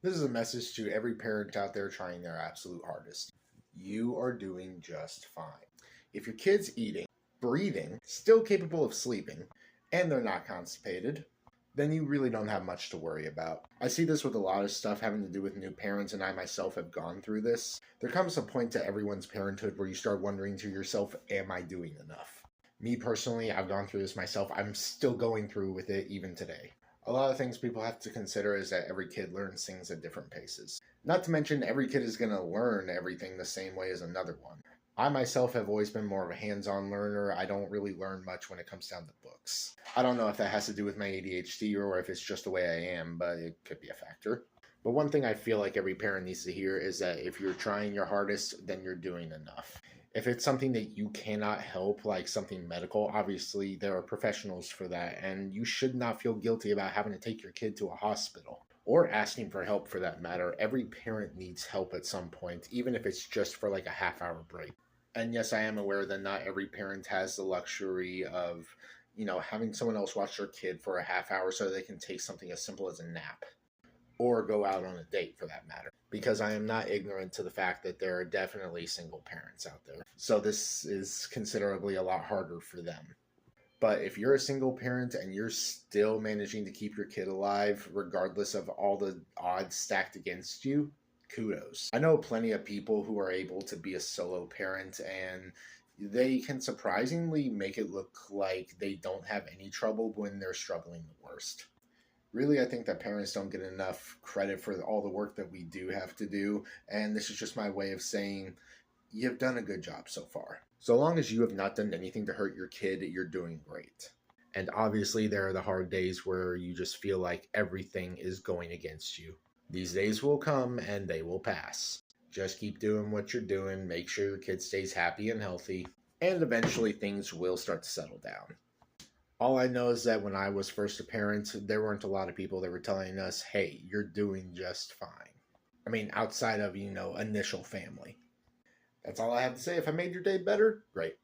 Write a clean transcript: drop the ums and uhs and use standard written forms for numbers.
This is a message to every parent out there trying their absolute hardest. You are doing just fine. If your kid's eating, breathing, still capable of sleeping, and they're not constipated, then you really don't have much to worry about. I see this with a lot of stuff having to do with new parents, and I myself have gone through this. There comes a point to everyone's parenthood where you start wondering to yourself, am I doing enough? Me personally, I've gone through this myself. I'm still going through with it even today. A lot of things people have to consider is that every kid learns things at different paces. Not to mention, every kid is going to learn everything the same way as another one. I myself have always been more of a hands-on learner. I don't really learn much when it comes down to books. I don't know if that has to do with my ADHD or if it's just the way I am, but it could be a factor. But one thing I feel like every parent needs to hear is that if you're trying your hardest, then you're doing enough. If it's something that you cannot help, like something medical, obviously there are professionals for that, and you should not feel guilty about having to take your kid to a hospital or asking for help for that matter. Every parent needs help at some point, even if it's just for like a half-hour break. And yes, I am aware that not every parent has the luxury of, having someone else watch their kid for a half hour so they can take something as simple as a nap or go out on a date for that matter. Because I am not ignorant to the fact that there are definitely single parents out there. So this is considerably a lot harder for them. But if you're a single parent and you're still managing to keep your kid alive, regardless of all the odds stacked against you, kudos. I know plenty of people who are able to be a solo parent and they can surprisingly make it look like they don't have any trouble when they're struggling the worst. Really, I think that parents don't get enough credit for all the work that we do have to do, and this is just my way of saying you've done a good job so far. So long as you have not done anything to hurt your kid, you're doing great. And obviously, there are the hard days where you just feel like everything is going against you. These days will come and they will pass. Just keep doing what you're doing, make sure your kid stays happy and healthy, and eventually things will start to settle down. All I know is that when I was first a parent, there weren't a lot of people that were telling us, hey, you're doing just fine. I mean, outside of, initial family. That's all I have to say. If I made your day better, great.